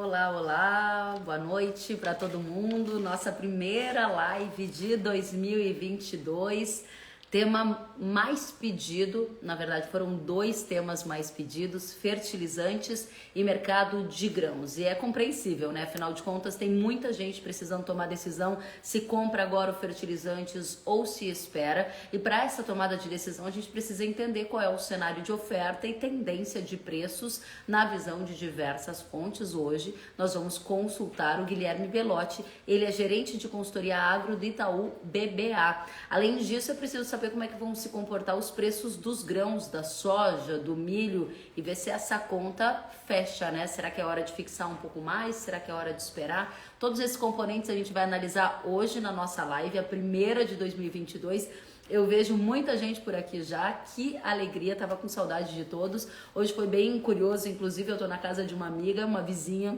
Olá, olá, boa noite para todo mundo. Nossa primeira live de 2022. Tema mais pedido, na verdade foram dois temas mais pedidos: fertilizantes e mercado de grãos. E é compreensível, né? Afinal de contas, tem muita gente precisando tomar decisão se compra agora o fertilizantes ou se espera. E para essa tomada de decisão, a gente precisa entender qual é o cenário de oferta e tendência de preços na visão de diversas fontes. Hoje nós vamos consultar o Guilherme Belotti, ele é gerente de consultoria agro do Itaú BBA. Além disso, eu preciso saber como é que vão se comportar os preços dos grãos, da soja, do milho e ver se essa conta fecha, né? Será que é hora de fixar um pouco mais? Será que é hora de esperar? Todos esses componentes a gente vai analisar hoje na nossa live, a primeira de 2022. Eu vejo muita gente por aqui já, que alegria, tava com saudade de todos. Hoje foi bem curioso, inclusive eu tô na casa de uma amiga, uma vizinha.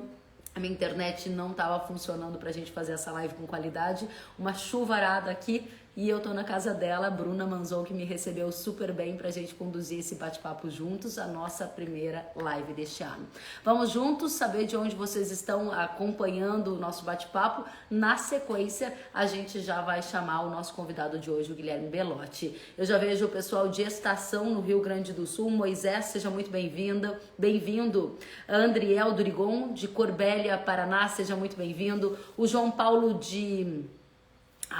A minha internet não estava funcionando pra gente fazer essa live com qualidade. Uma chuvarada aqui e eu tô na casa dela, Bruna Manzou, que me recebeu super bem pra gente conduzir esse bate-papo juntos, a nossa primeira live deste ano. Vamos juntos saber de onde vocês estão acompanhando o nosso bate-papo. Na sequência, a gente já vai chamar o nosso convidado de hoje, o Guilherme Belotti. Eu já vejo o pessoal de Estação no Rio Grande do Sul. Moisés, seja muito bem-vindo. Bem-vindo. Andriel Durigon, de Corbélia, Paraná, seja muito bem-vindo. O João Paulo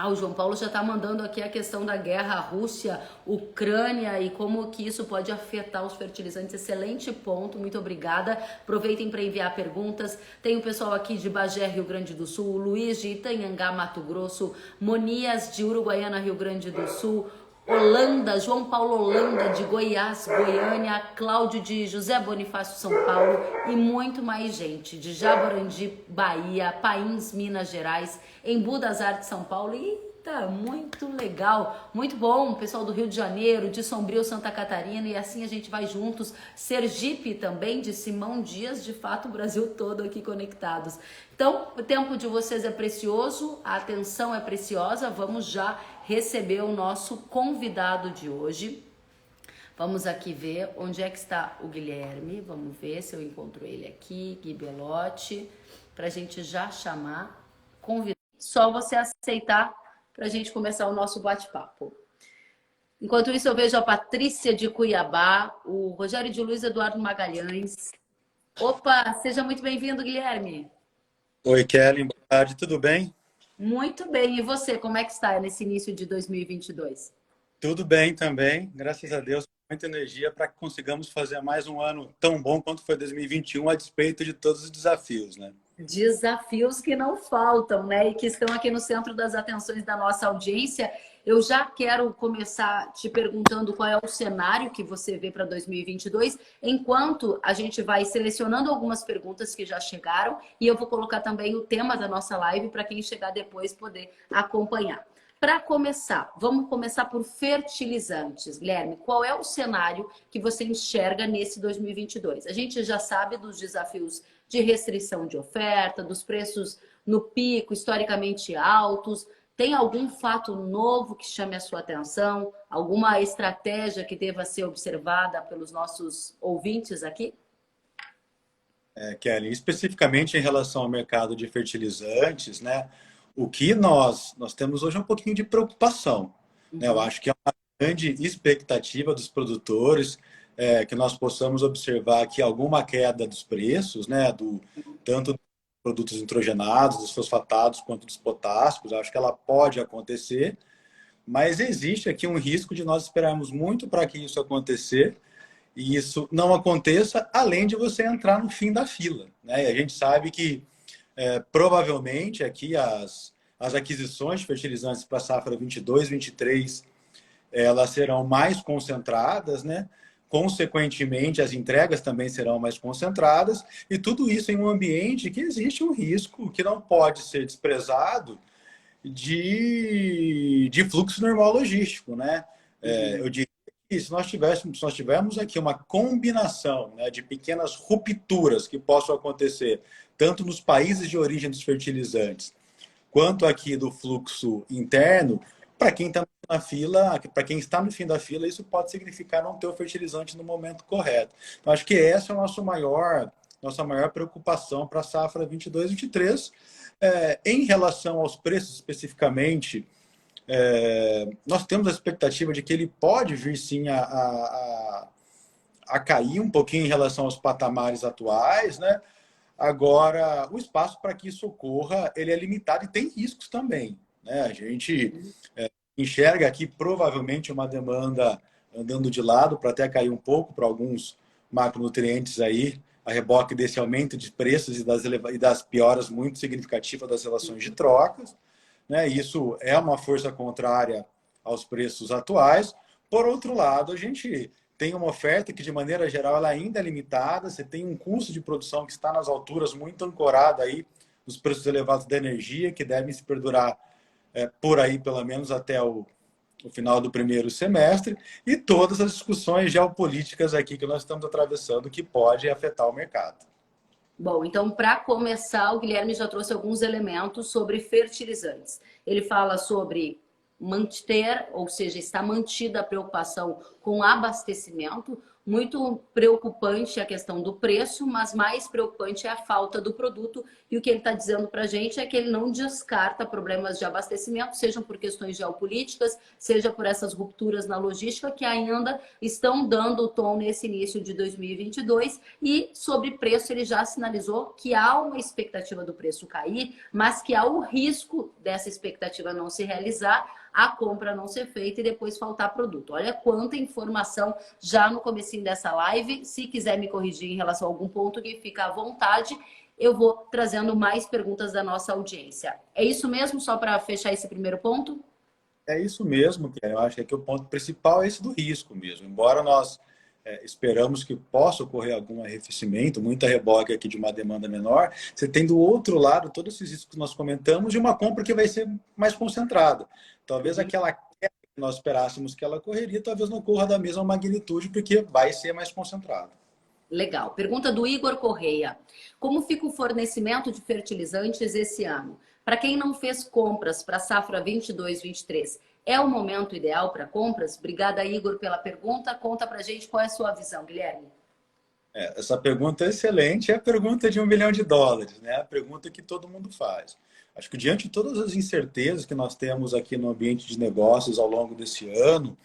o João Paulo já está mandando aqui a questão da guerra Rússia-Ucrânia e como que isso pode afetar os fertilizantes. Excelente ponto, muito obrigada. Aproveitem para enviar perguntas. Tem o pessoal aqui de Bagé, Rio Grande do Sul, Luiz de Itanhangá, Mato Grosso, Monias de Uruguaiana, Rio Grande do Sul, Holanda, João Paulo Holanda de Goiás, Goiânia, Cláudio de José Bonifácio, São Paulo e muito mais gente de Jaborandi, Bahia, Pains, Minas Gerais, Embu das Artes, São Paulo. Eita, muito legal, muito bom, pessoal do Rio de Janeiro, de Sombrio, Santa Catarina, e assim a gente vai juntos. Sergipe também, de Simão Dias, de fato o Brasil todo aqui conectados. Então, o tempo de vocês é precioso, a atenção é preciosa, vamos já receber o nosso convidado de hoje. Vamos aqui ver onde é que está o Guilherme, vamos ver se eu encontro ele aqui, Gui Belotti, para a gente já chamar, convidar. Só você aceitar para a gente começar o nosso bate-papo. Enquanto isso, eu vejo a Patrícia de Cuiabá, o Rogério de Luiz Eduardo Magalhães. Opa, seja muito bem-vindo, Guilherme. Oi, Kelly, boa tarde, tudo bem? Muito bem, e você, como é que está nesse início de 2022? Tudo bem também, graças a Deus, muita energia para que consigamos fazer mais um ano tão bom quanto foi 2021, a despeito de todos os desafios, né? Desafios que não faltam, né? E que estão aqui no centro das atenções da nossa audiência. Eu já quero começar te perguntando qual é o cenário que você vê para 2022, enquanto a gente vai selecionando algumas perguntas que já chegaram e eu vou colocar também o tema da nossa live para quem chegar depois poder acompanhar. Para começar, vamos começar por fertilizantes. Guilherme, qual é o cenário que você enxerga nesse 2022? A gente já sabe dos desafios de restrição de oferta, dos preços no pico, historicamente altos. Tem algum fato novo que chame a sua atenção? Alguma estratégia que deva ser observada pelos nossos ouvintes aqui? Kelly, especificamente em relação ao mercado de fertilizantes, né? O que nós temos hoje é um pouquinho de preocupação, né? Eu acho que é uma grande expectativa dos produtores que nós possamos observar aqui alguma queda dos preços, né? Tanto dos produtos nitrogenados, dos fosfatados, quanto dos potássicos. Eu acho que ela pode acontecer, mas existe aqui um risco de nós esperarmos muito para que isso acontecer e isso não aconteça, além de você entrar no fim da fila, né? E a gente sabe que provavelmente aqui as aquisições de fertilizantes para a safra 22, 23, elas serão mais concentradas, né? Consequentemente, as entregas também serão mais concentradas, e tudo isso em um ambiente que existe um risco que não pode ser desprezado de fluxo normal logístico, né? Eu diria que se nós tivermos aqui uma combinação, né, de pequenas rupturas que possam acontecer, tanto nos países de origem dos fertilizantes, quanto aqui do fluxo interno, para quem está na fila, para quem está no fim da fila, isso pode significar não ter o fertilizante no momento correto. Então, acho que esse é o nosso maior nossa maior preocupação para a safra 22/23. Em relação aos preços especificamente, nós temos a expectativa de que ele pode vir sim a cair um pouquinho em relação aos patamares atuais, né? Agora, o espaço para que isso ocorra, ele é limitado e tem riscos também, né? A gente enxerga aqui provavelmente uma demanda andando de lado para até cair um pouco para alguns macronutrientes aí, a reboque desse aumento de preços e das pioras muito significativas das relações de trocas, né? Isso é uma força contrária aos preços atuais. Por outro lado, a gente tem uma oferta que, de maneira geral, ela ainda é limitada. Você tem um custo de produção que está nas alturas, muito ancorado aí nos preços elevados da energia, que devem se perdurar por aí, pelo menos até o final do primeiro semestre, e todas as discussões geopolíticas aqui que nós estamos atravessando que pode afetar o mercado. Bom, então, para começar, o Guilherme já trouxe alguns elementos sobre fertilizantes. Ele fala sobre manter, ou seja, está mantida a preocupação com abastecimento. Muito preocupante a questão do preço, mas mais preocupante é a falta do produto. E o que ele está dizendo para a gente é que ele não descarta problemas de abastecimento, sejam por questões geopolíticas, seja por essas rupturas na logística que ainda estão dando o tom nesse início de 2022. E sobre preço, ele já sinalizou que há uma expectativa do preço cair, mas que há o risco dessa expectativa não se realizar, a compra não ser feita e depois faltar produto. Olha quanta informação já no comecinho dessa live. Se quiser me corrigir em relação a algum ponto, que fica à vontade, eu vou trazendo mais perguntas da nossa audiência. É isso mesmo, só para fechar esse primeiro ponto? É isso mesmo, que eu acho que aqui o ponto principal é esse do risco mesmo. Embora nós esperamos que possa ocorrer algum arrefecimento, muita reboque aqui de uma demanda menor, você tem do outro lado todos esses riscos que nós comentamos de uma compra que vai ser mais concentrada. Talvez aquela queda que nós esperássemos que ela correria, talvez não corra da mesma magnitude, porque vai ser mais concentrada. Legal. Pergunta do Igor Correia. Como fica o fornecimento de fertilizantes esse ano? Para quem não fez compras para a safra 22/23, é o momento ideal para compras? Obrigada, Igor, pela pergunta. Conta para a gente qual é a sua visão, Guilherme. Essa pergunta é excelente, é a pergunta de $1 milhão, né? A pergunta que todo mundo faz. Acho que diante de todas as incertezas que nós temos aqui no ambiente de negócios ao longo desse ano,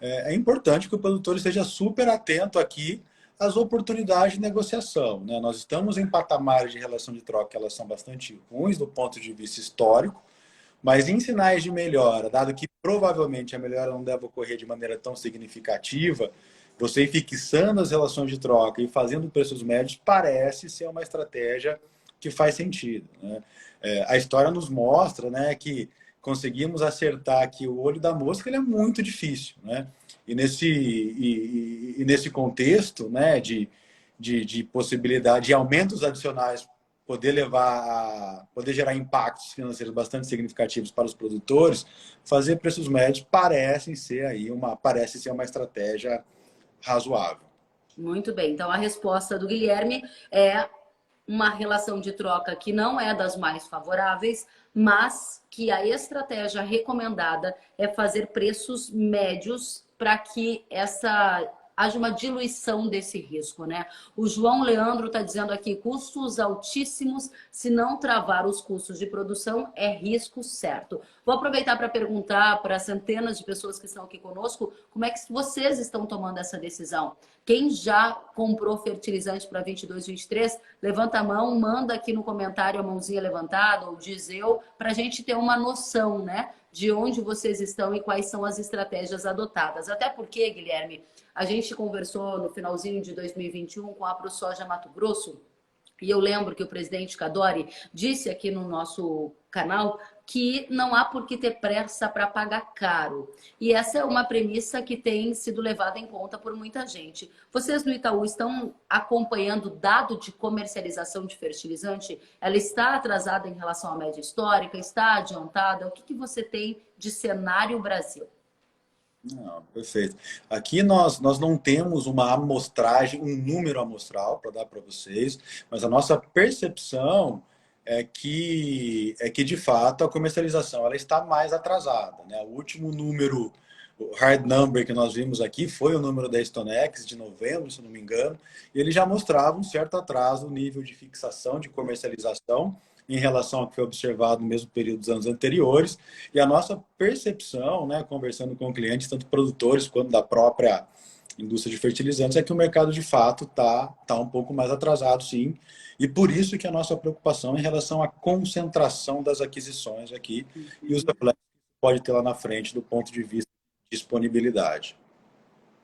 é importante que o produtor esteja super atento aqui às oportunidades de negociação, né? Nós estamos em patamares de relação de troca que elas são bastante ruins do ponto de vista histórico, mas em sinais de melhora, dado que provavelmente a melhora não deve ocorrer de maneira tão significativa, você ir fixando as relações de troca e fazendo preços médios parece ser uma estratégia que faz sentido, né? A história nos mostra, né, que conseguimos acertar aqui o olho da mosca, ele é muito difícil, né? E nesse contexto, né, de possibilidade de aumentos adicionais poder gerar impactos financeiros bastante significativos para os produtores, fazer preços médios parece ser uma estratégia razoável. Muito bem. Então, a resposta do Guilherme é uma relação de troca que não é das mais favoráveis, mas que a estratégia recomendada é fazer preços médios para que haja uma diluição desse risco, né? O João Leandro está dizendo aqui, custos altíssimos, se não travar os custos de produção, é risco certo. Vou aproveitar para perguntar para centenas de pessoas que estão aqui conosco, como é que vocês estão tomando essa decisão? Quem já comprou fertilizante para 22/23, levanta a mão, manda aqui no comentário a mãozinha levantada, ou diz eu, para a gente ter uma noção, né, de onde vocês estão e quais são as estratégias adotadas. Até porque, Guilherme, a gente conversou no finalzinho de 2021 com a ProSoja Mato Grosso, e eu lembro que o presidente Cadori disse aqui no nosso canal que não há por que ter pressa para pagar caro. E essa é uma premissa que tem sido levada em conta por muita gente. Vocês no Itaú estão acompanhando o dado de comercialização de fertilizante? Ela está atrasada em relação à média histórica? Está adiantada? O que você tem de cenário Brasil? Não, perfeito. Aqui nós não temos uma amostragem, um número amostral para dar para vocês, mas a nossa percepção é que de fato a comercialização ela está mais atrasada, né? O último número o hard number que nós vimos aqui foi o número da Stonex de novembro, se não me engano, e ele já mostrava um certo atraso no nível de fixação, de comercialização, em relação ao que foi observado no mesmo período dos anos anteriores. E a nossa percepção, né, conversando com clientes, tanto produtores quanto da própria indústria de fertilizantes, é que o mercado de fato tá um pouco mais atrasado, sim. E por isso que a nossa preocupação é em relação à concentração das aquisições aqui e os reflexos que pode ter lá na frente do ponto de vista de disponibilidade.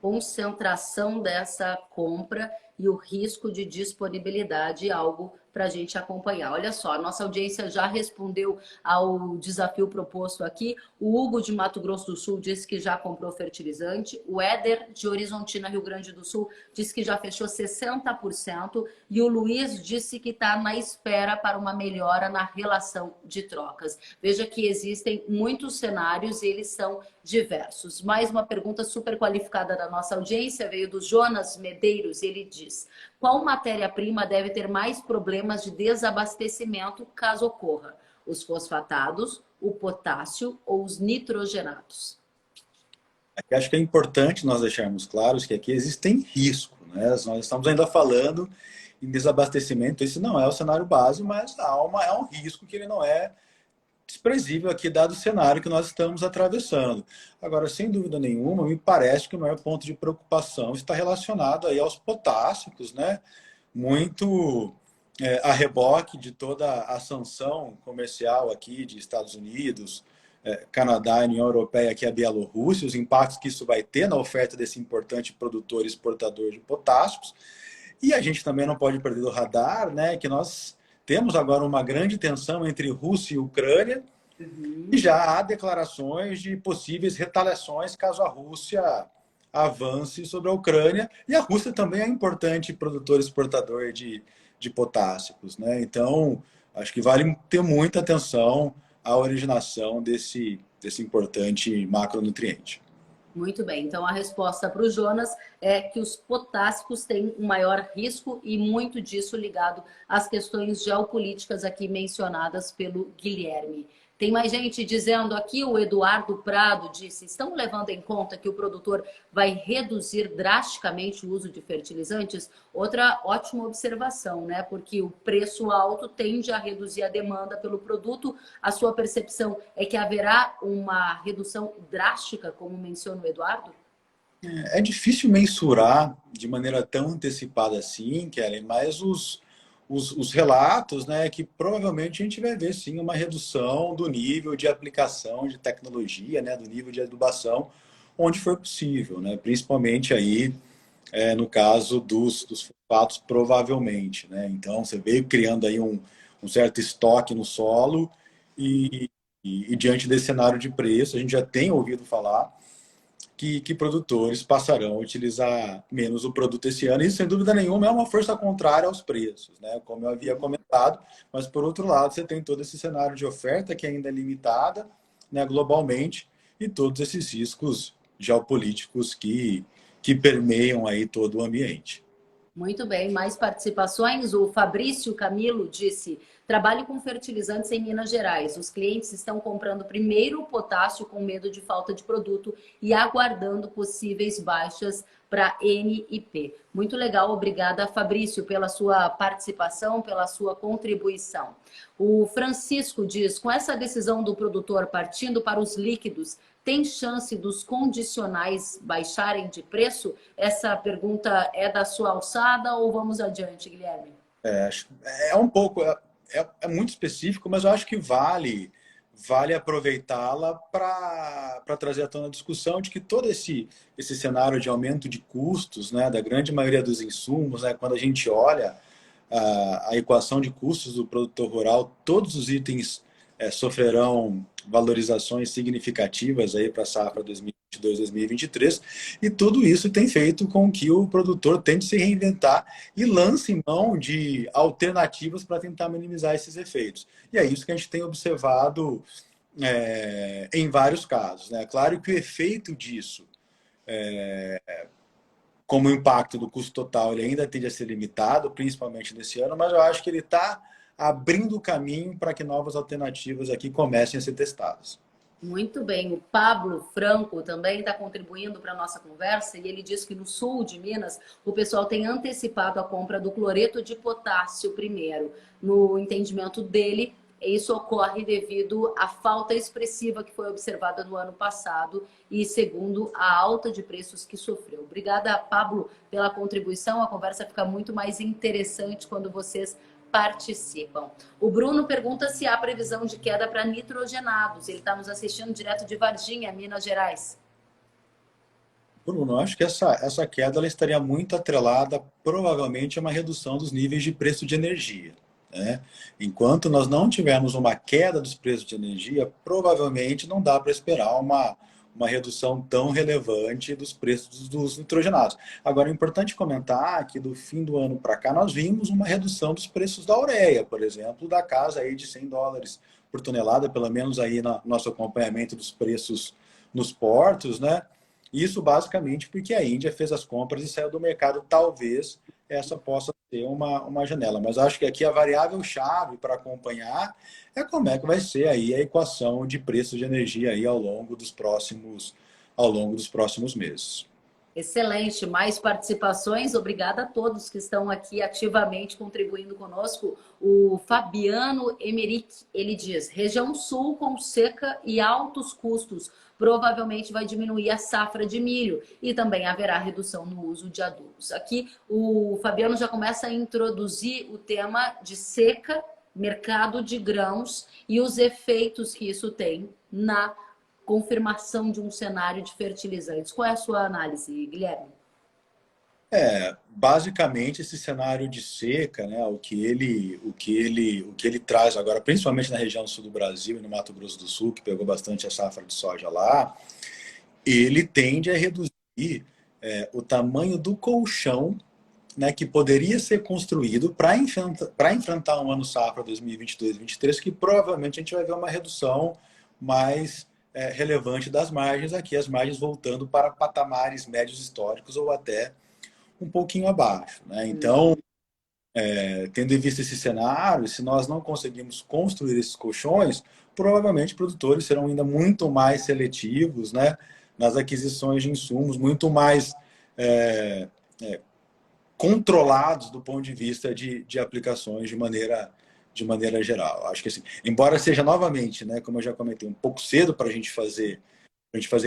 Concentração dessa compra e o risco de disponibilidade, algo para a gente acompanhar. Olha só, a nossa audiência já respondeu ao desafio proposto aqui. O Hugo de Mato Grosso do Sul disse que já comprou fertilizante. O Éder de Horizontina, Rio Grande do Sul, disse que já fechou 60%. E o Luiz disse que está na espera para uma melhora na relação de trocas. Veja que existem muitos cenários e eles são diversos. Mais uma pergunta super qualificada da nossa audiência veio do Jonas Medeiros. Ele diz: qual matéria-prima deve ter mais problemas de desabastecimento caso ocorra? Os fosfatados, o potássio ou os nitrogenados? Aqui acho que é importante nós deixarmos claros que aqui existem riscos, né? Nós estamos ainda falando em desabastecimento. Esse não é o cenário base, mas é um risco que ele não é desprezível aqui, dado o cenário que nós estamos atravessando. Agora, sem dúvida nenhuma, me parece que o maior ponto de preocupação está relacionado aí aos potássicos, né? Muito a reboque de toda a sanção comercial aqui de Estados Unidos, Canadá e União Europeia, aqui a Bielorrússia, os impactos que isso vai ter na oferta desse importante produtor e exportador de potássicos. E a gente também não pode perder do radar, né, que nós temos agora uma grande tensão entre Rússia e Ucrânia, e já há declarações de possíveis retaliações caso a Rússia avance sobre a Ucrânia, e a Rússia também é importante produtor e exportador de potássicos, né? Então, acho que vale ter muita atenção à originação desse importante macronutriente. Muito bem, então a resposta para o Jonas é que os potássicos têm um maior risco e muito disso ligado às questões geopolíticas aqui mencionadas pelo Guilherme. Tem mais gente dizendo aqui, o Eduardo Prado disse: estão levando em conta que o produtor vai reduzir drasticamente o uso de fertilizantes? Outra ótima observação, né? Porque o preço alto tende a reduzir a demanda pelo produto. A sua percepção é que haverá uma redução drástica, como menciona o Eduardo? É difícil mensurar de maneira tão antecipada assim, Kellen, mas os relatos, né, que provavelmente a gente vai ver sim uma redução do nível de aplicação de tecnologia, né, do nível de adubação, onde for possível, né, principalmente aí no caso dos fosfatos, provavelmente, né. Então você veio criando aí um certo estoque no solo e diante desse cenário de preço, a gente já tem ouvido falar que produtores passarão a utilizar menos o produto esse ano. E isso, sem dúvida nenhuma, é uma força contrária aos preços, né? Como eu havia comentado. Mas, por outro lado, você tem todo esse cenário de oferta que ainda é limitada, né, globalmente, e todos esses riscos geopolíticos que permeiam aí todo o ambiente. Muito bem, mais participações. O Fabrício Camilo disse: trabalho com fertilizantes em Minas Gerais. Os clientes estão comprando primeiro o potássio com medo de falta de produto e aguardando possíveis baixas para N e P. Muito legal, obrigada, Fabrício, pela sua participação, pela sua contribuição. O Francisco diz: com essa decisão do produtor partindo para os líquidos, tem chance dos condicionais baixarem de preço? Essa pergunta é da sua alçada ou vamos adiante, Guilherme? É um pouco, é muito específico, mas eu acho que vale aproveitá-la para trazer à tona a discussão de que todo esse cenário de aumento de custos, né, da grande maioria dos insumos, né, quando a gente olha a equação de custos do produtor rural, todos os itens sofrerão valorizações significativas aí para a safra 2022, 2023, e tudo isso tem feito com que o produtor tente se reinventar e lance mão de alternativas para tentar minimizar esses efeitos. E é isso que a gente tem observado em vários casos, né? Claro que o efeito disso, como o impacto do custo total, ele ainda tende a ser limitado, principalmente nesse ano, mas eu acho que ele está abrindo o caminho para que novas alternativas aqui comecem a ser testadas. Muito bem, o Pablo Franco também está contribuindo para a nossa conversa e ele diz que no sul de Minas o pessoal tem antecipado a compra do cloreto de potássio primeiro. No entendimento dele, isso ocorre devido à falta expressiva que foi observada no ano passado e segundo a alta de preços que sofreu. Obrigada, Pablo, pela contribuição. A conversa fica muito mais interessante quando vocês participam. O Bruno pergunta se há previsão de queda para nitrogenados. Ele está nos assistindo direto de Varginha, Minas Gerais. Bruno, eu acho que essa queda ela estaria muito atrelada, provavelmente, a uma redução dos níveis de preço de energia, né? Enquanto nós não tivermos uma queda dos preços de energia, provavelmente não dá para esperar uma redução tão relevante dos preços dos nitrogenados. Agora, é importante comentar que do fim do ano para cá, nós vimos uma redução dos preços da ureia, por exemplo, da casa aí de US$ 100 por tonelada, pelo menos aí no nosso acompanhamento dos preços nos portos, né? Isso basicamente porque a Índia fez as compras e saiu do mercado. Talvez essa possa ser uma janela. Mas acho que aqui a variável-chave para acompanhar é como é que vai ser aí a equação de preço de energia aí ao longo dos próximos meses. Excelente, mais participações. Obrigada a todos que estão aqui ativamente contribuindo conosco. O Fabiano Emerick, ele diz: região sul com seca e altos custos, provavelmente vai diminuir a safra de milho e também haverá redução no uso de adubos. Aqui o Fabiano já começa a introduzir o tema de seca, mercado de grãos e os efeitos que isso tem na confirmação de um cenário de fertilizantes. Qual é a sua análise, Guilherme? Basicamente esse cenário de seca, né, o que ele traz agora, principalmente na região sul do Brasil e no Mato Grosso do Sul, que pegou bastante a safra de soja lá, ele tende a reduzir o tamanho do colchão, né, que poderia ser construído para enfrentar um ano safra 2022-2023, que provavelmente a gente vai ver uma redução mais relevante das margens aqui, as margens voltando para patamares médios históricos ou até um pouquinho abaixo, né? Então, tendo em vista esse cenário, se nós não conseguimos construir esses colchões, provavelmente produtores serão ainda muito mais seletivos, né, nas aquisições de insumos, muito mais controlados do ponto de vista de aplicações de maneira geral. Acho que assim, embora seja novamente, né, como eu já comentei, um pouco cedo para a gente fazer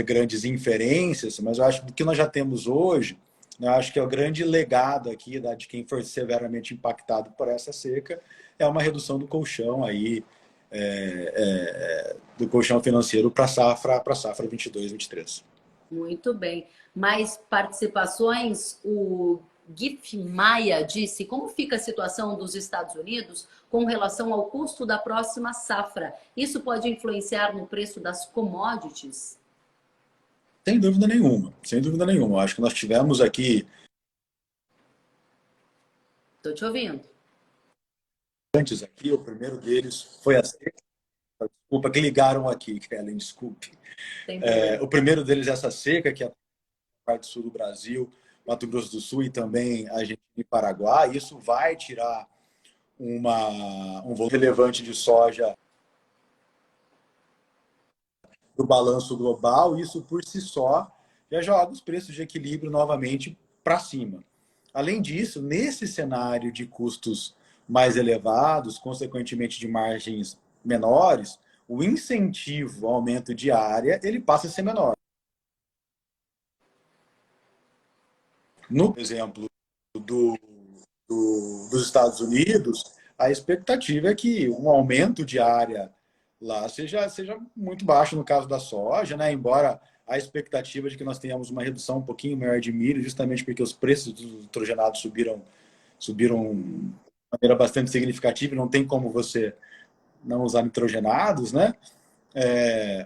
grandes inferências, mas eu acho que o que nós já temos hoje, eu acho que é o grande legado aqui de quem for severamente impactado por essa seca é uma redução do colchão aí, do colchão financeiro para a safra 22-23. Muito bem. Mais participações? O Gif Maia disse: como fica a situação dos Estados Unidos com relação ao custo da próxima safra? Isso pode influenciar no preço das commodities? Sem dúvida nenhuma, sem dúvida nenhuma. Acho que nós tivemos aqui Estou te ouvindo. antes aqui, o primeiro deles foi a seca. Desculpa que ligaram aqui, Kellen, desculpe. O primeiro deles é essa seca, que é a parte sul do Brasil, Mato Grosso do Sul e também Argentina e Paraguai. Isso vai tirar um volume relevante de soja do balanço global. Isso por si só já joga os preços de equilíbrio novamente para cima. Além disso, nesse cenário de custos mais elevados, consequentemente de margens menores, o incentivo ao aumento de área ele passa a ser menor. No exemplo dos Estados Unidos, a expectativa é que um aumento de área lá seja muito baixo no caso da soja, né? Embora a expectativa de que nós tenhamos uma redução um pouquinho maior de milho, justamente porque os preços dos nitrogenados subiram de maneira bastante significativa, e não tem como você não usar nitrogenados, né?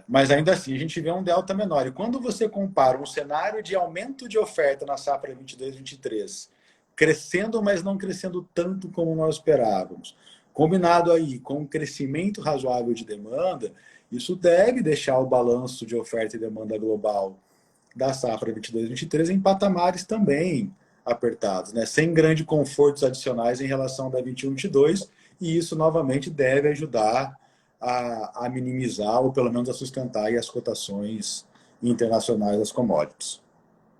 Mas ainda assim a gente vê um delta menor. E quando você compara um cenário de aumento de oferta na safra 22-23, crescendo, mas não crescendo tanto como nós esperávamos, combinado aí com um crescimento razoável de demanda, isso deve deixar o balanço de oferta e demanda global da safra 22-23 em patamares também apertados, né? Sem grandes confortos adicionais em relação da 21-22, e isso novamente deve ajudar a minimizar ou pelo menos a sustentar aí as cotações internacionais das commodities.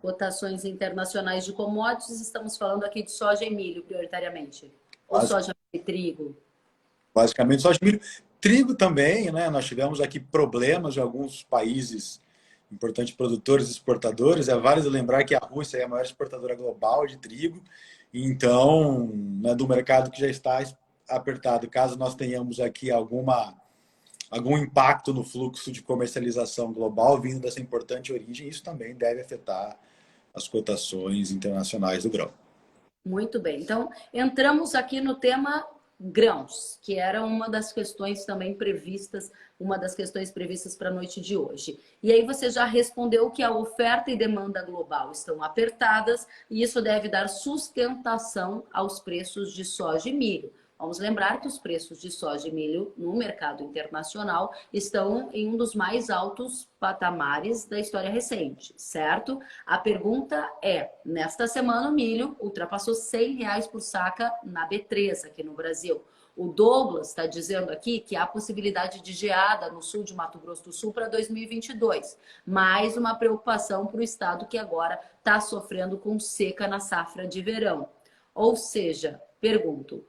Cotações internacionais de commodities, estamos falando aqui de soja e milho, prioritariamente. Ou Basi- soja e trigo? Basicamente, soja e milho. Trigo também, né? Nós tivemos aqui problemas de alguns países importantes produtores e exportadores. É válido lembrar que a Rússia é a maior exportadora global de trigo. Então, né, do mercado que já está apertado, caso nós tenhamos aqui algum impacto no fluxo de comercialização global vindo dessa importante origem, isso também deve afetar as cotações internacionais do grão. Muito bem. Então, entramos aqui no tema grãos, que era uma das questões também previstas, uma das questões previstas para a noite de hoje. E aí você já respondeu que a oferta e demanda global estão apertadas e isso deve dar sustentação aos preços de soja e milho. Vamos lembrar que os preços de soja e milho no mercado internacional estão em um dos mais altos patamares da história recente, certo? A pergunta é, nesta semana o milho ultrapassou R$ 100 por saca na B3 aqui no Brasil. O Douglas está dizendo aqui que há possibilidade de geada no sul de Mato Grosso do Sul para 2022. Mais uma preocupação para o estado que agora está sofrendo com seca na safra de verão. Ou seja, pergunto,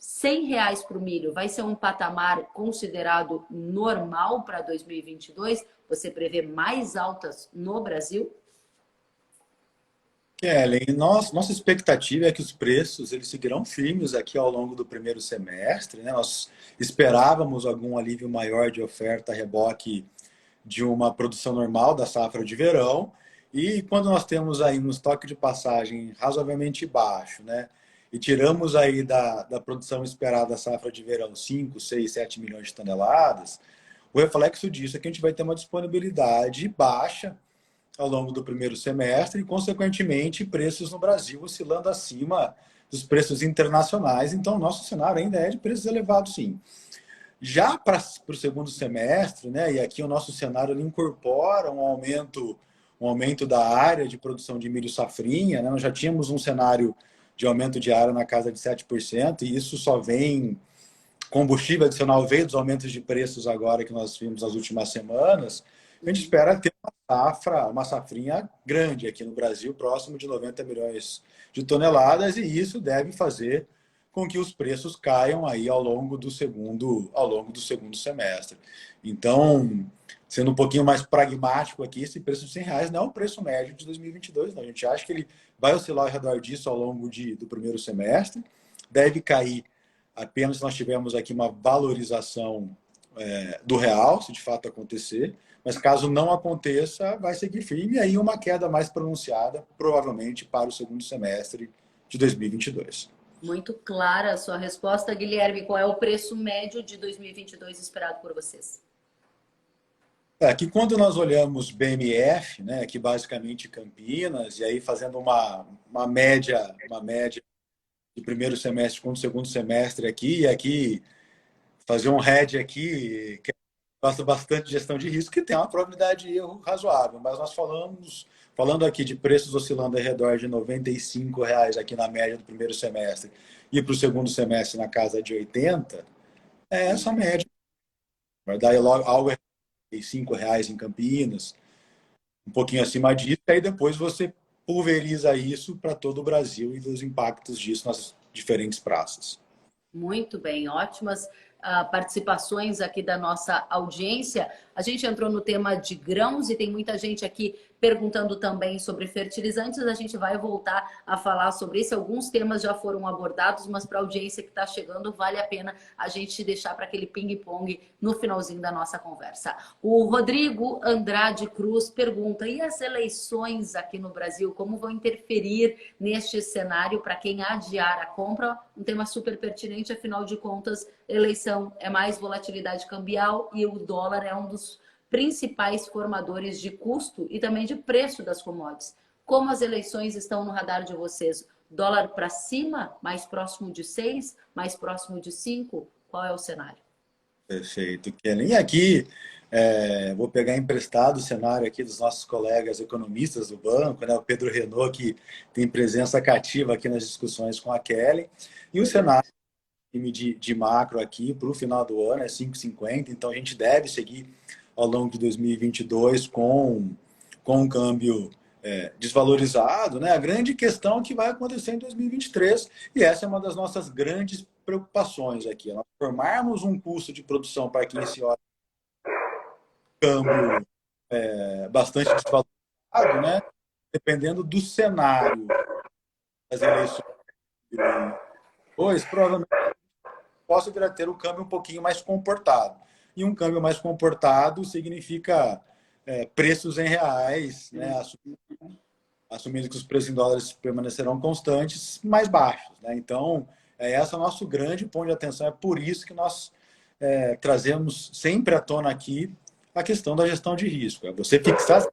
R$ 100 para o milho vai ser um patamar considerado normal para 2022? Você prevê mais altas no Brasil? Kellen, nossa expectativa é que os preços eles seguirão firmes aqui ao longo do primeiro semestre, né? Nós esperávamos algum alívio maior de oferta a reboque de uma produção normal da safra de verão. E quando nós temos aí um estoque de passagem razoavelmente baixo, né? E tiramos aí da produção esperada da safra de verão 5, 6, 7 milhões de toneladas, o reflexo disso é que a gente vai ter uma disponibilidade baixa ao longo do primeiro semestre e, consequentemente, preços no Brasil oscilando acima dos preços internacionais. Então, nosso cenário ainda é de preços elevados, sim. Já para o segundo semestre, né, e aqui o nosso cenário ele incorpora um aumento da área de produção de milho safrinha, né? Nós já tínhamos um cenário de aumento de área na casa de 7%, e isso só vem combustível adicional, veio dos aumentos de preços agora que nós vimos nas últimas semanas. A gente espera ter uma safrinha grande aqui no Brasil, próximo de 90 milhões de toneladas, e isso deve fazer com que os preços caiam aí ao longo do segundo semestre. Então, sendo um pouquinho mais pragmático aqui, esse preço de R$ 100 não é o preço médio de 2022, não. A gente acha que ele vai oscilar ao redor disso ao longo do primeiro semestre, deve cair apenas se nós tivermos aqui uma valorização do real, se de fato acontecer, mas caso não aconteça, vai seguir firme e aí uma queda mais pronunciada, provavelmente para o segundo semestre de 2022. Muito clara a sua resposta, Guilherme. Qual é o preço médio de 2022 esperado por vocês? Aqui quando nós olhamos BMF, né, aqui basicamente Campinas, e aí fazendo uma média de primeiro semestre com o segundo semestre aqui, e aqui fazer um hedge aqui, que gosta bastante de gestão de risco, que tem uma probabilidade de erro razoável, mas nós falando aqui de preços oscilando ao redor de R$ 95 aqui na média do primeiro semestre e para o segundo semestre na casa de 80, é essa média. Vai dar logo algo R$ 5 em Campinas, um pouquinho acima disso, e aí depois você pulveriza isso para todo o Brasil e dos impactos disso nas diferentes praças. Muito bem, ótimas participações aqui da nossa audiência. A gente entrou no tema de grãos e tem muita gente aqui perguntando também sobre fertilizantes. A gente vai voltar a falar sobre isso. Alguns temas já foram abordados, mas para a audiência que está chegando, vale a pena a gente deixar para aquele ping-pong no finalzinho da nossa conversa. O Rodrigo Andrade Cruz pergunta: e as eleições aqui no Brasil, como vão interferir neste cenário para quem adiar a compra? Um tema super pertinente, afinal de contas, eleição é mais volatilidade cambial e o dólar é um dos principais formadores de custo e também de preço das commodities. Como as eleições estão no radar de vocês? Dólar para cima, mais próximo de 6, mais próximo de 5? Qual é o cenário? Perfeito, Kellen. E aqui, vou pegar emprestado o cenário aqui dos nossos colegas economistas do banco, né? O Pedro Renault, que tem presença cativa aqui nas discussões com a Kelly. E o cenário de macro aqui para o final do ano, é 5,50, então a gente deve seguir ao longo de 2022 com um câmbio desvalorizado, né? A grande questão é que vai acontecer em 2023, e essa é uma das nossas grandes preocupações aqui. Nós formarmos um custo de produção para quem se olha câmbio bastante desvalorizado, né? Dependendo do cenário das eleições de 2022, provavelmente possa vir a ter o câmbio um pouquinho mais comportado. E um câmbio mais comportado significa preços em reais, né? Assumindo que os preços em dólares permanecerão constantes, mais baixos, né? Então, esse é o nosso grande ponto de atenção. É por isso que nós trazemos sempre à tona aqui a questão da gestão de risco. É você fixar,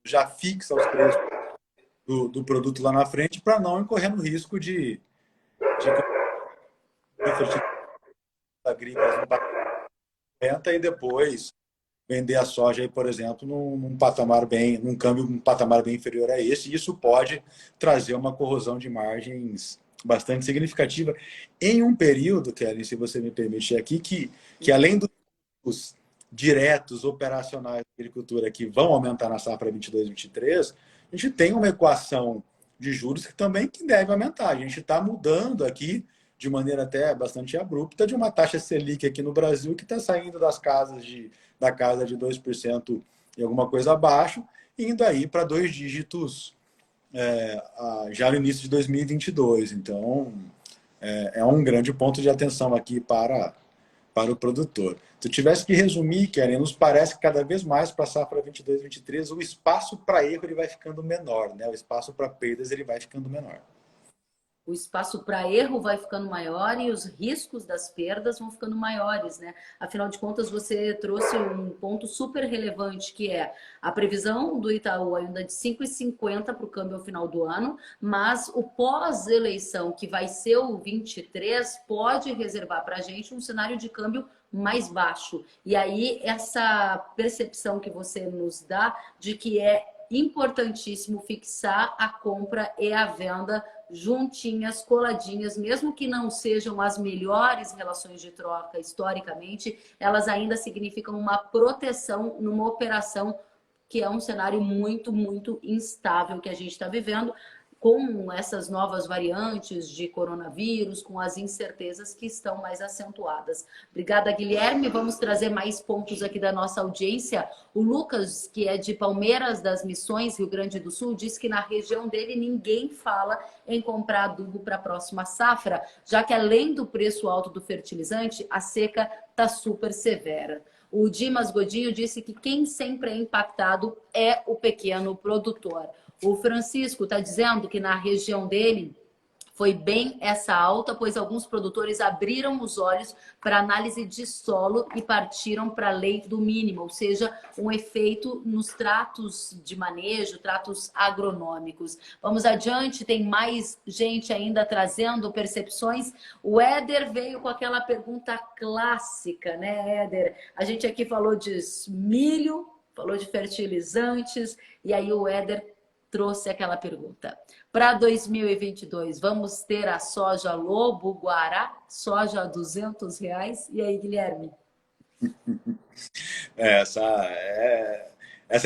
já fixa os preços do produto lá na frente para não incorrer no risco de agrícolas não pagar e depois vender a soja aí, por exemplo, num patamar num câmbio um patamar bem inferior a esse, e isso pode trazer uma corrosão de margens bastante significativa em um período, Kelly, se você me permite aqui, que além dos diretos operacionais da agricultura que vão aumentar na safra 22/23, a gente tem uma equação de juros que também deve aumentar. A gente está mudando aqui de maneira até bastante abrupta de uma taxa Selic aqui no Brasil que está saindo da casa de 2% e alguma coisa abaixo, indo aí para 2 dígitos já no início de 2022. Então, é um grande ponto de atenção aqui para o produtor. Se eu tivesse que resumir, Keren, nos parece que cada vez mais para a safra 22/23 o espaço para erro ele vai ficando menor, né? O espaço para perdas ele vai ficando menor. O espaço para erro vai ficando maior e os riscos das perdas vão ficando maiores, né? Afinal de contas, você trouxe um ponto super relevante, que é a previsão do Itaú ainda de 5,50 para o câmbio ao final do ano, mas o pós-eleição, que vai ser o 23, pode reservar para a gente um cenário de câmbio mais baixo. E aí, essa percepção que você nos dá de que é importantíssimo fixar a compra e a venda juntinhas, coladinhas, mesmo que não sejam as melhores relações de troca historicamente, elas ainda significam uma proteção numa operação que é um cenário muito, muito instável que a gente está vivendo, com essas novas variantes de coronavírus, com as incertezas que estão mais acentuadas. Obrigada, Guilherme. Vamos trazer mais pontos aqui da nossa audiência. O Lucas, que é de Palmeiras das Missões, Rio Grande do Sul, diz que na região dele ninguém fala em comprar adubo para a próxima safra, já que além do preço alto do fertilizante, a seca está super severa. O Dimas Godinho disse que quem sempre é impactado é o pequeno produtor. O Francisco está dizendo que na região dele foi bem essa alta, pois alguns produtores abriram os olhos para análise de solo e partiram para a lei do mínimo, ou seja, um efeito nos tratos de manejo, tratos agronômicos. Vamos adiante, tem mais gente ainda trazendo percepções. O Éder veio com aquela pergunta clássica, né, Éder? A gente aqui falou de milho, falou de fertilizantes, e aí o Éder trouxe aquela pergunta. Para 2022, vamos ter a soja Lobo Guará, soja a R$ 200? E aí, Guilherme? Essa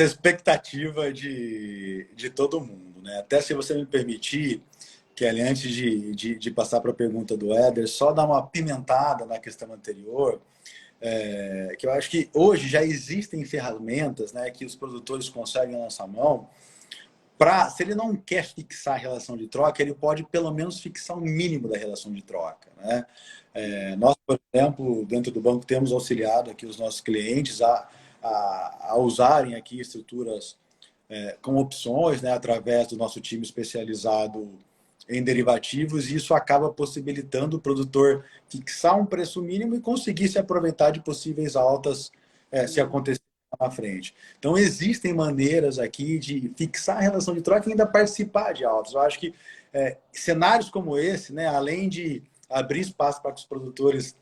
expectativa de todo mundo, né? Até se você me permitir, Kelly, antes de passar para a pergunta do Éder, só dar uma pimentada na questão anterior, que eu acho que hoje já existem ferramentas, né, que os produtores conseguem na nossa mão. Se ele não quer fixar a relação de troca, ele pode pelo menos fixar o mínimo da relação de troca, né? Nós, por exemplo, dentro do banco, temos auxiliado aqui os nossos clientes a usarem aqui estruturas com opções, né, através do nosso time especializado em derivativos, e isso acaba possibilitando o produtor fixar um preço mínimo e conseguir se aproveitar de possíveis altas se acontecer na frente. Então, existem maneiras aqui de fixar a relação de troca e ainda participar de altas. Eu acho que cenários como esse, né, além de abrir espaço para que os produtores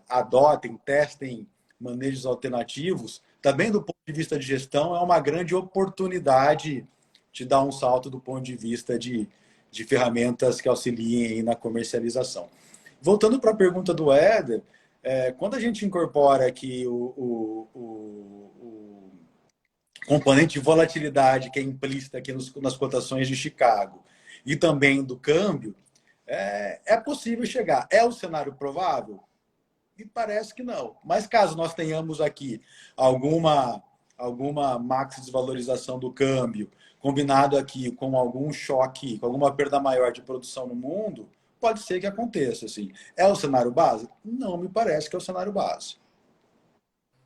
adotem, testem manejos alternativos, também do ponto de vista de gestão, é uma grande oportunidade de dar um salto do ponto de vista de de ferramentas que auxiliem aí na comercialização. Voltando para a pergunta do Éder, quando a gente incorpora aqui o componente de volatilidade que é implícita aqui nas cotações de Chicago e também do câmbio, é possível chegar. É o cenário provável? E parece que não. Mas caso nós tenhamos aqui alguma max desvalorização do câmbio, combinado aqui com algum choque, com alguma perda maior de produção no mundo, pode ser que aconteça. Assim. É o cenário base? Não me parece que é o cenário base.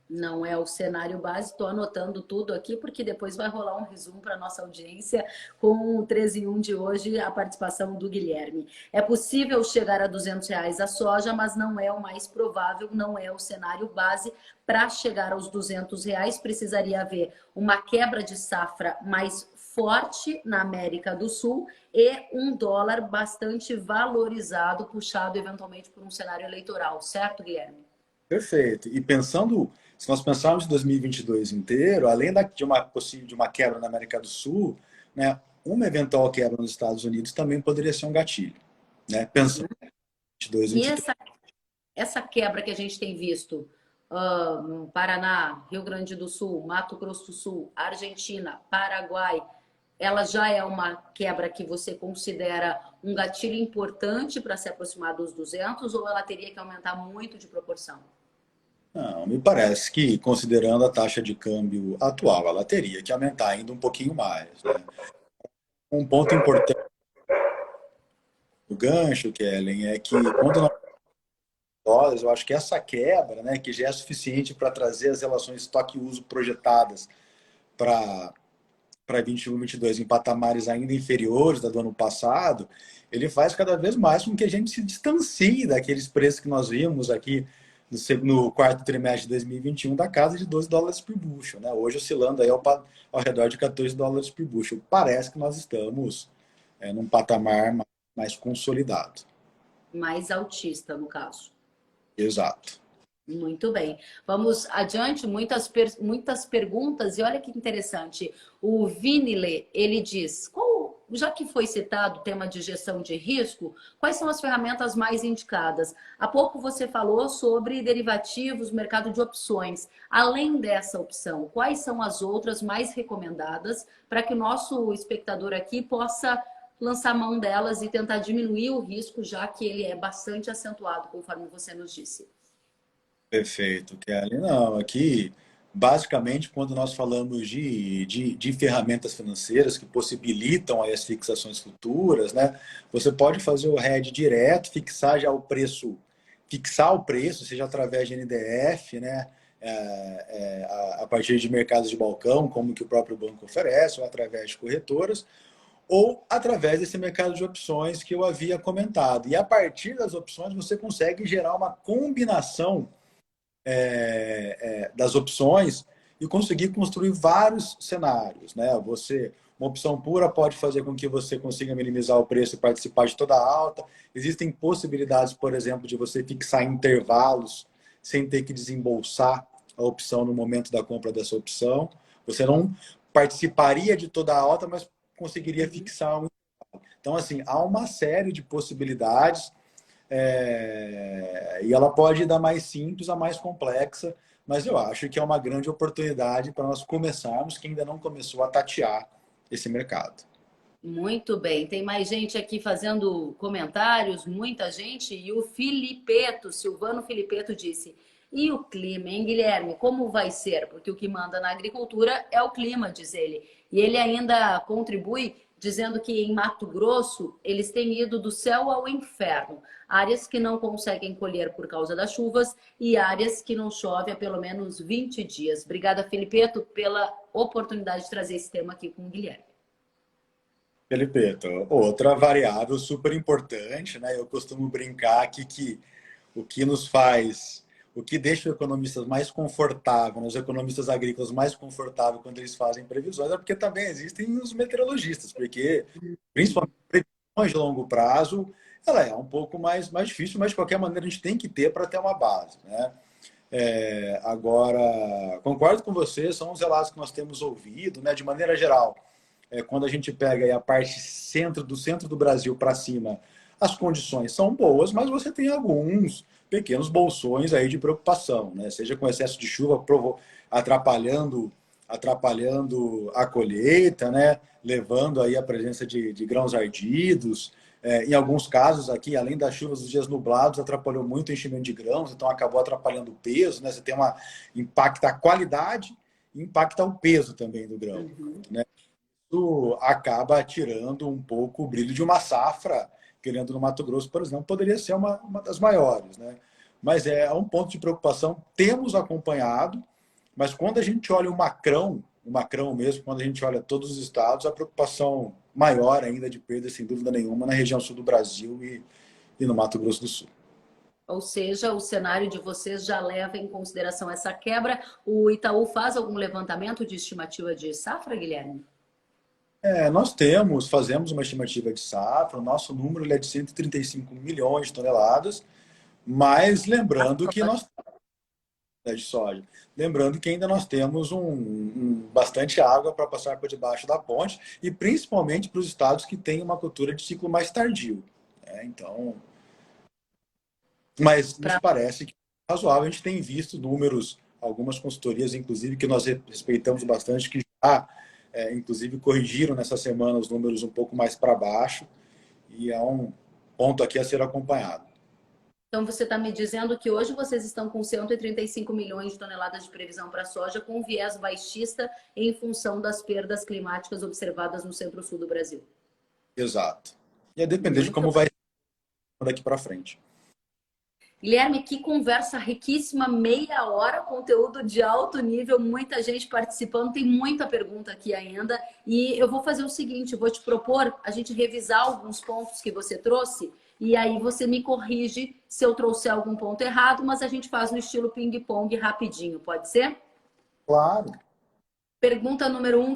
Não é o cenário base, estou anotando tudo aqui, porque depois vai rolar um resumo para a nossa audiência com o 13 em 1 de hoje, a participação do Guilherme. É possível chegar a R$ 200 a soja, mas não é o mais provável, não é o cenário base. Para chegar aos R$ 200, precisaria haver uma quebra de safra mais forte na América do Sul e um dólar bastante valorizado, puxado eventualmente por um cenário eleitoral, certo, Guilherme? Perfeito. E pensando, se nós pensarmos em 2022 inteiro, além de uma quebra na América do Sul, né, uma eventual quebra nos Estados Unidos também poderia ser um gatilho. Né? Pensando em 2022, E 2023. essa quebra que a gente tem visto no Paraná, Rio Grande do Sul, Mato Grosso do Sul, Argentina, Paraguai, ela já é uma quebra que você considera um gatilho importante para se aproximar dos 200 ou ela teria que aumentar muito de proporção? Não, me parece que, considerando a taxa de câmbio atual, ela teria que aumentar ainda um pouquinho mais. Né? Um ponto importante do gancho, Kellen, é que quando nós dólares, eu acho que essa quebra, né, que já é suficiente para trazer as relações estoque-uso projetadas para 21, 22 em patamares ainda inferiores da do ano passado, ele faz cada vez mais com que a gente se distancie daqueles preços que nós vimos aqui no quarto trimestre de 2021 da casa de $12 por bushel, né? Hoje oscilando aí ao redor de $14 por bushel. Parece que nós estamos num patamar mais consolidado. Mais altista, no caso. Exato. Muito bem. Vamos adiante, muitas perguntas, e olha que interessante. O Vinile, ele diz, já que foi citado o tema de gestão de risco, quais são as ferramentas mais indicadas? Há pouco você falou sobre derivativos, mercado de opções. Além dessa opção, quais são as outras mais recomendadas para que o nosso espectador aqui possa lançar mão delas e tentar diminuir o risco, já que ele é bastante acentuado, conforme você nos disse? Perfeito, Kelly. Não, aqui, basicamente, quando nós falamos de ferramentas financeiras que possibilitam aí as fixações futuras, né? Você pode fazer o hedge direto, fixar o preço, seja através de NDF, né? A partir de mercados de balcão, como que o próprio banco oferece, ou através de corretoras, ou através desse mercado de opções que eu havia comentado. E a partir das opções, você consegue gerar uma combinação das opções e conseguir construir vários cenários, né? Uma opção pura pode fazer com que você consiga minimizar o preço e participar de toda a alta. Existem possibilidades, por exemplo, de você fixar intervalos sem ter que desembolsar a opção no momento da compra dessa opção. Você não participaria de toda a alta, mas conseguiria fixar um. Então, assim, há uma série de possibilidades. E ela pode ir da mais simples a mais complexa, mas eu acho que é uma grande oportunidade para nós começarmos, que ainda não começou a tatear esse mercado. Muito bem, tem mais gente aqui fazendo comentários, muita gente, e o Filipeto, Silvano Filipeto disse, e o clima, hein, Guilherme, como vai ser? Porque o que manda na agricultura é o clima, diz ele. E ele ainda contribui dizendo que em Mato Grosso eles têm ido do céu ao inferno. Áreas que não conseguem colher por causa das chuvas e áreas que não chove há pelo menos 20 dias. Obrigada, Filipeto, pela oportunidade de trazer esse tema aqui com o Guilherme. Felipe, outra variável super importante, né? Eu costumo brincar aqui que o que nos faz, o que deixa os economistas mais confortáveis, os economistas agrícolas mais confortáveis quando eles fazem previsões, é porque também existem os meteorologistas, porque principalmente previsões de longo prazo, ela é um pouco mais difícil, mas de qualquer maneira a gente tem que ter para ter uma base, né? Agora, concordo com você, são os relatos que nós temos ouvido, né? De maneira geral, quando a gente pega aí a parte do centro do Brasil para cima, as condições são boas, mas você tem alguns pequenos bolsões aí de preocupação, né? Seja com excesso de chuva atrapalhando, atrapalhando a colheita, né? Levando aí a presença de grãos ardidos. Em alguns casos aqui, além das chuvas dos dias nublados, atrapalhou muito o enchimento de grãos, então acabou atrapalhando o peso, né? Você tem impacta a qualidade e impacta o peso também do grão, Uhum. né? Isso acaba tirando um pouco o brilho de uma safra, querendo no Mato Grosso, por exemplo, poderia ser uma das maiores, né? Mas é um ponto de preocupação, temos acompanhado, mas quando a gente olha o macrão mesmo, quando a gente olha todos os estados, a preocupação maior ainda de perda, sem dúvida nenhuma, na região sul do Brasil e no Mato Grosso do Sul. Ou seja, o cenário de vocês já leva em consideração essa quebra. O Itaú faz algum levantamento de estimativa de safra, Guilherme? Fazemos uma estimativa de safra, o nosso número ele é de 135 milhões de toneladas, mas lembrando que nós de soja. Lembrando que ainda nós temos bastante água para passar por debaixo da ponte e principalmente para os estados que têm uma cultura de ciclo mais tardio, né? Então, mas nos Pra... parece que é razoável. A gente tem visto números, algumas consultorias, inclusive, que nós respeitamos bastante, que já, inclusive, corrigiram nessa semana os números um pouco mais para baixo e é um ponto aqui a ser acompanhado. Então, você está me dizendo que hoje vocês estão com 135 milhões de toneladas de previsão para a soja, com viés baixista em função das perdas climáticas observadas no centro-sul do Brasil. Exato. E a depender de Muito como vai ser daqui para frente. Guilherme, que conversa riquíssima, meia hora, conteúdo de alto nível, muita gente participando, tem muita pergunta aqui ainda. E eu vou fazer o seguinte, vou te propor a gente revisar alguns pontos que você trouxe e aí você me corrige se eu trouxer algum ponto errado, mas a gente faz no estilo ping-pong rapidinho, pode ser? Claro. Pergunta número um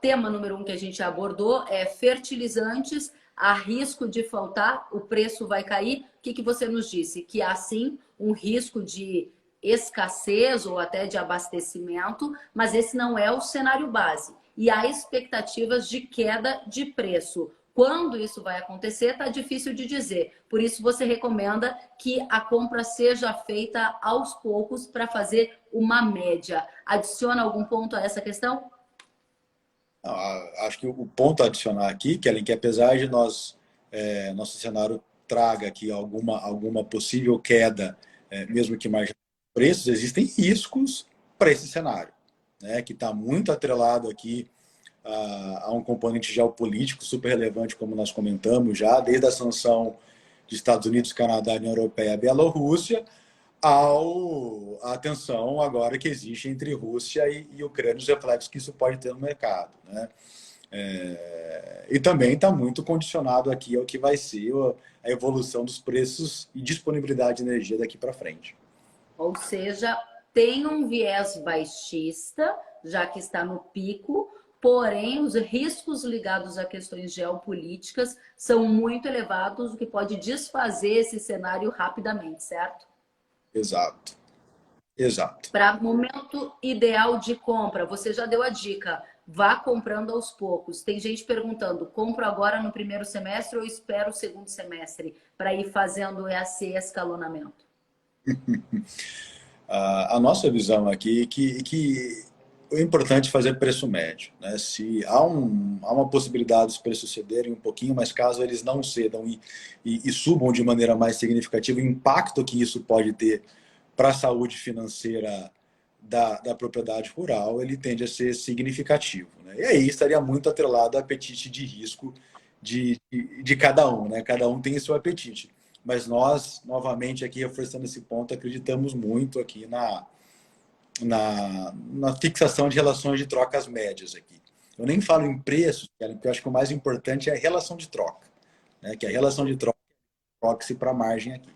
tema número um que a gente abordou é fertilizantes, há risco de faltar, o preço vai cair. O que você nos disse? Que há sim um risco de escassez ou até de abastecimento, mas esse não é o cenário base. E há expectativas de queda de preço. Quando isso vai acontecer, está difícil de dizer. Por isso, você recomenda que a compra seja feita aos poucos para fazer uma média. Adiciona algum ponto a essa questão? Acho que o ponto a adicionar aqui, Kellen, que apesar de nosso cenário traga aqui alguma possível queda, mesmo que marginal de preços, existem riscos para esse cenário, né, que está muito atrelado aqui a um componente geopolítico super relevante, como nós comentamos já, desde a sanção de Estados Unidos, Canadá, União Europeia e Bielorrússia, a tensão agora que existe entre Rússia e Ucrânia, os reflexos que isso pode ter no mercado, né? E também está muito condicionado aqui ao que vai ser a evolução dos preços e disponibilidade de energia daqui para frente. Ou seja, tem um viés baixista, já que está no pico, porém os riscos ligados a questões geopolíticas são muito elevados, o que pode desfazer esse cenário rapidamente, certo? Exato, exato. Para momento ideal de compra, você já deu a dica, vá comprando aos poucos. Tem gente perguntando, compro agora no primeiro semestre ou espero o segundo semestre para ir fazendo esse escalonamento? A nossa visão aqui é que é importante fazer preço médio, né? Se há uma possibilidade dos preços cederem um pouquinho, mas caso eles não cedam e subam de maneira mais significativa, o impacto que isso pode ter para a saúde financeira da propriedade rural, ele tende a ser significativo, né? E aí estaria muito atrelado ao apetite de risco de cada um, né? Cada um tem seu apetite. Mas nós, novamente, aqui reforçando esse ponto, acreditamos muito aqui na fixação de relações de trocas médias aqui. Eu nem falo em preço, porque eu acho que o mais importante é a relação de troca, né? Que a relação de troca troque-se para a margem aqui.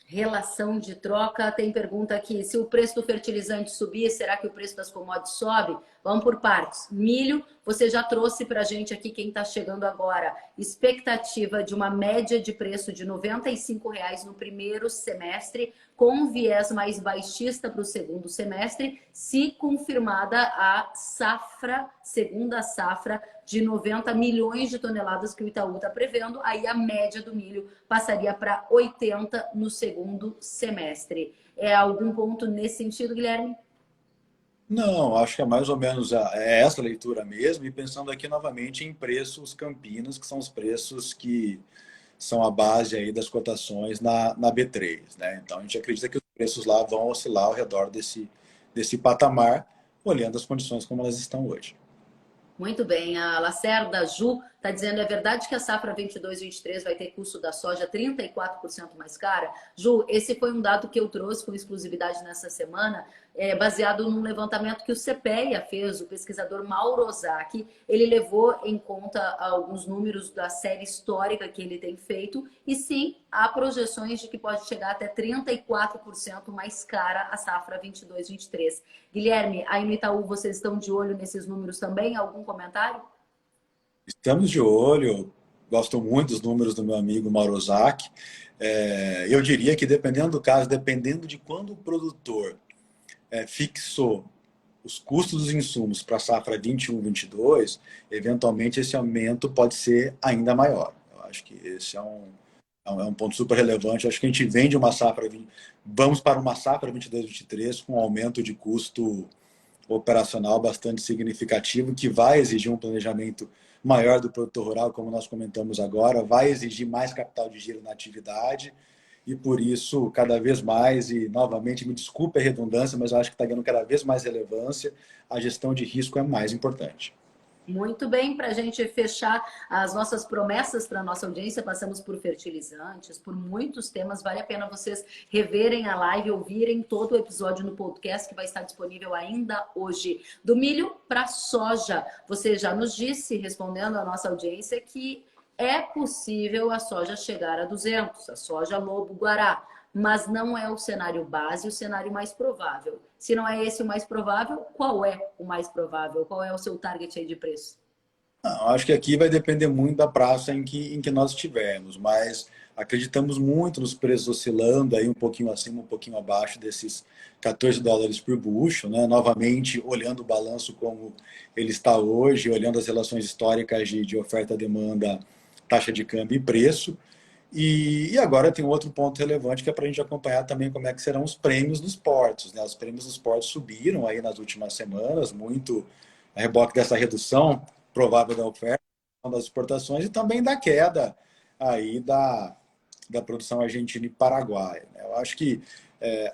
Relação de troca, tem pergunta aqui, se o preço do fertilizante subir, será que o preço das commodities sobe? Vamos por partes. Milho, Você já trouxe para a gente aqui, quem está chegando agora, expectativa de uma média de preço de R$ 95,00 no primeiro semestre, com um viés mais baixista para o segundo semestre, se confirmada a safra, segunda safra de 90 milhões de toneladas que o Itaú está prevendo, aí a média do milho passaria para 80 no segundo semestre. É algum ponto nesse sentido, Guilherme? Não, acho que é mais ou menos essa leitura mesmo, e pensando aqui novamente em preços Campinas, que são os preços que são a base aí das cotações na B3, né? Então a gente acredita que os preços lá vão oscilar ao redor desse patamar, olhando as condições como elas estão hoje. Muito bem, a Lacerda Ju está dizendo, é verdade que a safra 22-23 vai ter custo da soja 34% mais cara? Ju, esse foi um dado que eu trouxe com exclusividade nessa semana, baseado num levantamento que o CPEA fez, o pesquisador Mauro Ozaki. Ele levou em conta alguns números da série histórica que ele tem feito, e sim, há projeções de que pode chegar até 34% mais cara a safra 22-23. Guilherme, aí no Itaú vocês estão de olho nesses números também? Algum comentário? Estamos de olho, gosto muito dos números do meu amigo Mauro Ozaki. Eu diria que dependendo do caso, dependendo de quando o produtor fixou os custos dos insumos para a safra 21-22, eventualmente esse aumento pode ser ainda maior. Eu acho que esse é um ponto super relevante. Eu acho que a gente vem de uma safra, vamos para uma safra 22-23 com um aumento de custo operacional bastante significativo, que vai exigir um planejamento maior do produtor rural, como nós comentamos agora, vai exigir mais capital de giro na atividade, e por isso, cada vez mais, e novamente, me desculpe a redundância, mas eu acho que está ganhando cada vez mais relevância, a gestão de risco é mais importante. Muito bem, para a gente fechar as nossas promessas para a nossa audiência, passamos por fertilizantes, por muitos temas. Vale a pena vocês reverem a live, ouvirem todo o episódio no podcast, que vai estar disponível ainda hoje. Do milho para soja. Você já nos disse, respondendo à nossa audiência, que é possível a soja chegar a 200, a soja lobo-guará, mas não é o cenário base, o cenário mais provável. Se não é esse o mais provável, qual é o mais provável? Qual é o seu target aí de preço? Não, acho que aqui vai depender muito da praça em que nós estivermos, mas acreditamos muito nos preços oscilando aí um pouquinho acima, um pouquinho abaixo desses US$ 14 por bushel, né? Novamente, olhando o balanço como ele está hoje, olhando as relações históricas de oferta-demanda, taxa de câmbio e preço. E agora tem um outro ponto relevante que é para a gente acompanhar também como é que serão os prêmios dos portos, né? Os prêmios dos portos subiram aí nas últimas semanas, muito a reboque dessa redução provável da oferta, das exportações e também da queda aí da produção argentina e paraguaia, né? Eu acho que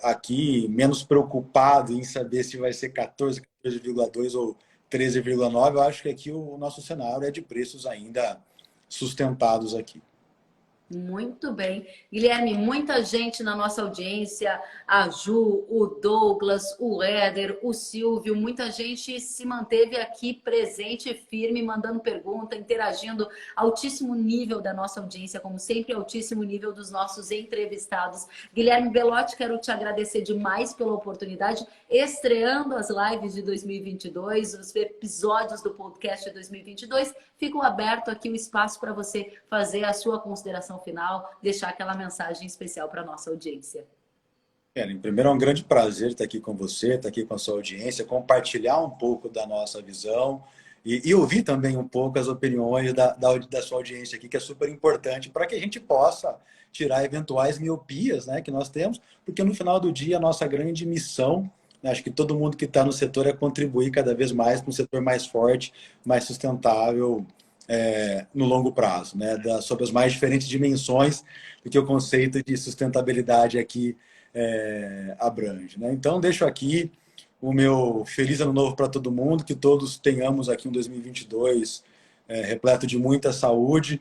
aqui, menos preocupado em saber se vai ser 14, 14,2 ou 13,9, eu acho que aqui o nosso cenário é de preços ainda sustentados aqui. Muito bem. Guilherme, muita gente na nossa audiência, a Ju, o Douglas, o Éder, o Silvio, muita gente se manteve aqui presente, firme, mandando pergunta, interagindo. Altíssimo nível da nossa audiência, como sempre, altíssimo nível dos nossos entrevistados. Guilherme Belotti, quero te agradecer demais pela oportunidade, estreando as lives de 2022, os episódios do podcast de 2022. Ficam aberto aqui o espaço para você fazer a sua consideração final, deixar aquela mensagem especial para a nossa audiência. Primeiro, é um grande prazer estar aqui com você, estar aqui com a sua audiência, compartilhar um pouco da nossa visão e ouvir também um pouco as opiniões da sua audiência aqui, que é super importante para que a gente possa tirar eventuais miopias, né, que nós temos, porque no final do dia a nossa grande missão, né, acho que todo mundo que está no setor é contribuir cada vez mais para um setor mais forte, mais sustentável, no longo prazo, né, sobre as mais diferentes dimensões do que o conceito de sustentabilidade aqui abrange, né? Então, deixo aqui o meu feliz ano novo para todo mundo, que todos tenhamos aqui um 2022 repleto de muita saúde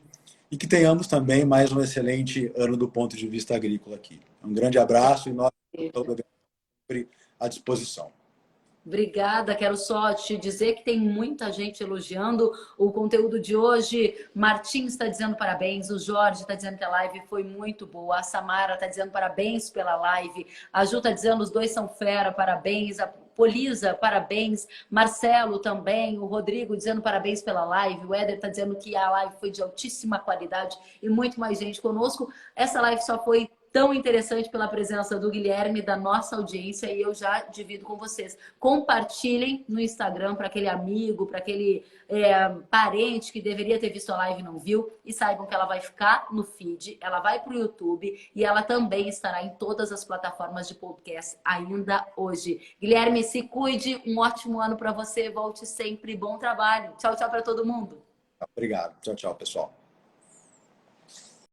e que tenhamos também mais um excelente ano do ponto de vista agrícola aqui. Um grande abraço e nós estamos sempre à disposição. Obrigada, quero só te dizer que tem muita gente elogiando o conteúdo de hoje. Martins está dizendo parabéns, o Jorge está dizendo que a live foi muito boa, a Samara está dizendo parabéns pela live, a Ju está dizendo os dois são fera, parabéns, a Polisa, parabéns, Marcelo também, o Rodrigo dizendo parabéns pela live, o Éder está dizendo que a live foi de altíssima qualidade e muito mais gente conosco. Essa live só foi tão interessante pela presença do Guilherme, da nossa audiência, e eu já divido com vocês. Compartilhem no Instagram para aquele amigo, para aquele parente que deveria ter visto a live e não viu, e saibam que ela vai ficar no feed, ela vai para o YouTube e ela também estará em todas as plataformas de podcast ainda hoje. Guilherme, se cuide, um ótimo ano para você, volte sempre, bom trabalho. Tchau, tchau para todo mundo. Obrigado. Tchau, tchau, pessoal.